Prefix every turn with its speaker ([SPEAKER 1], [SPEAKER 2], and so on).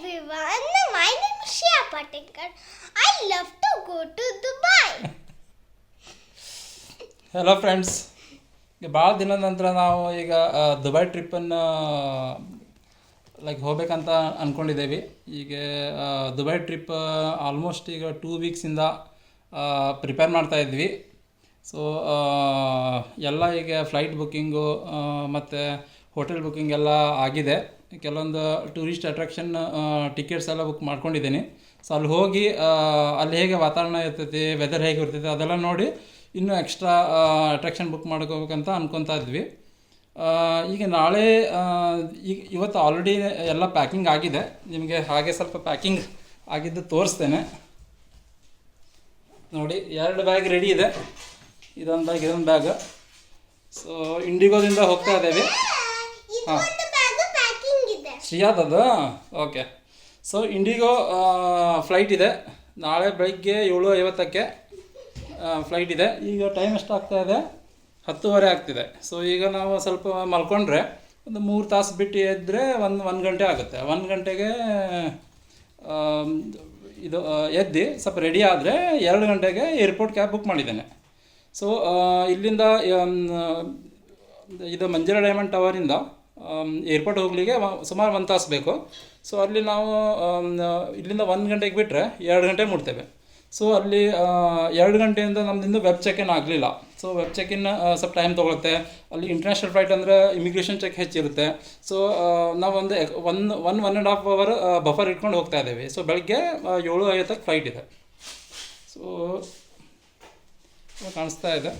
[SPEAKER 1] everyone, my name is Shreya Patekar. I love to go to Dubai.
[SPEAKER 2] Hello friends, ಭಾಳ ದಿನದ ನಂತರ ನಾವು ಈಗ ದುಬೈ ಟ್ರಿಪ್ಪನ್ನು ಹೋಗ್ಬೇಕಂತ ಅಂದ್ಕೊಂಡಿದ್ದೇವೆ. ಈಗ ದುಬೈ ಟ್ರಿಪ್ ಆಲ್ಮೋಸ್ಟ್ ಈಗ 2 ವೀಕ್ಸಿಂದ ಪ್ರಿಪೇರ್ ಮಾಡ್ತಾಯಿದ್ವಿ. ಸೊ ಎಲ್ಲ ಈಗ ಫ್ಲೈಟ್ ಬುಕ್ಕಿಂಗು ಮತ್ತು ಹೋಟೆಲ್ ಬುಕ್ಕಿಂಗ್ ಎಲ್ಲ ಆಗಿದೆ. ಕೆಲವೊಂದು ಟೂರಿಸ್ಟ್ ಅಟ್ರಾಕ್ಷನ್ ಟಿಕೆಟ್ಸ್ ಎಲ್ಲ ಬುಕ್ ಮಾಡ್ಕೊಂಡಿದ್ದೀನಿ. ಸೊ ಅಲ್ಲಿ ಹೋಗಿ ಅಲ್ಲಿ ಹೇಗೆ ವಾತಾವರಣ ಇರ್ತೈತಿ, ವೆದರ್ ಹೇಗೆ ಇರ್ತೈತಿ ಅದೆಲ್ಲ ನೋಡಿ ಇನ್ನೂ ಎಕ್ಸ್ಟ್ರಾ ಅಟ್ರಾಕ್ಷನ್ ಬುಕ್ ಮಾಡ್ಕೋಬೇಕಂತ ಅಂದ್ಕೊತಾ ಇದ್ವಿ. ಈಗ ನಾಳೆ ಇವತ್ತು ಆಲ್ರೆಡಿ ಎಲ್ಲ ಪ್ಯಾಕಿಂಗ್ ಆಗಿದೆ. ನಿಮಗೆ ಹಾಗೆ ಸ್ವಲ್ಪ ಪ್ಯಾಕಿಂಗ್ ಆಗಿದ್ದು ತೋರಿಸ್ತೇನೆ ನೋಡಿ. 2 ಬ್ಯಾಗ್ ರೆಡಿ ಇದೆ, ಇದೊಂದು ಬ್ಯಾಗ್. ಸೊ ಇಂಡಿಗೋದಿಂದ ಹೋಗ್ತಾ ಇದ್ದೇವೆ. ಹಾಂ, ಶ್ರೀಯಾದದು. ಓಕೆ. ಸೊ ಇಂಡಿಗೋ ಫ್ಲೈಟ್ ಇದೆ, ನಾಳೆ ಬೆಳಗ್ಗೆ 7:50ಕ್ಕೆ ಫ್ಲೈಟ್ ಇದೆ. ಈಗ ಟೈಮ್ ಎಷ್ಟಾಗ್ತಾ ಇದೆ? 10:30 ಆಗ್ತಿದೆ. ಸೊ ಈಗ ನಾವು ಸ್ವಲ್ಪ ಮಲ್ಕೊಂಡ್ರೆ ಒಂದು 3 ತಾಸು ಬಿಟ್ಟು ಎದ್ದರೆ ಒಂದು ಗಂಟೆ ಆಗುತ್ತೆ. 1 ಗಂಟೆಗೆ ಇದು ಎದ್ದು ಸ್ವಲ್ಪ ರೆಡಿ ಆದರೆ 2 ಗಂಟೆಗೆ ಏರ್ಪೋರ್ಟ್ ಕ್ಯಾಬ್ ಬುಕ್ ಮಾಡಿದ್ದೇನೆ. ಸೊ ಇಲ್ಲಿಂದ ಇದು ಮಂಜರ ಡೈಮಂಡ್ ಟವರಿಂದ ಏರ್ಪೋರ್ಟ್ ಹೋಗಲಿಕ್ಕೆ ಸುಮಾರು 1 ತಾಸು ಬೇಕು. ಸೊ ಅಲ್ಲಿ ನಾವು ಇಲ್ಲಿಂದ 1 ಗಂಟೆಗೆ ಬಿಟ್ಟರೆ 2 ಗಂಟೆ ಮುಟ್ತೇವೆ. ಸೊ ಅಲ್ಲಿ 2 ಗಂಟೆಯಿಂದ ನಮ್ಮದಿಂದ ವೆಬ್ ಚೆಕ್ ಇನ್ ಆಗಲಿಲ್ಲ. ಸೊ ವೆಬ್ ಚೆಕ್ ಇನ್ ಸ್ವಲ್ಪ ಟೈಮ್ ತೊಗೊಳುತ್ತೆ. ಅಲ್ಲಿ ಇಂಟರ್ನ್ಯಾಷನಲ್ ಫ್ಲೈಟ್ ಅಂದರೆ ಇಮಿಗ್ರೇಷನ್ ಚೆಕ್ ಹೆಚ್ಚಿರುತ್ತೆ. ಸೊ ನಾವು ಒಂದು 1.5 ಅವರ್ ಬಫರ್ ಇಟ್ಕೊಂಡು ಹೋಗ್ತಾ ಇದ್ದೇವೆ. ಸೊ ಬೆಳಗ್ಗೆ 7:50ಕ್ಕೆ ಫ್ಲೈಟ್ ಇದೆ. ಸೊ ಕಾಣಿಸ್ತಾ ಇದೆ.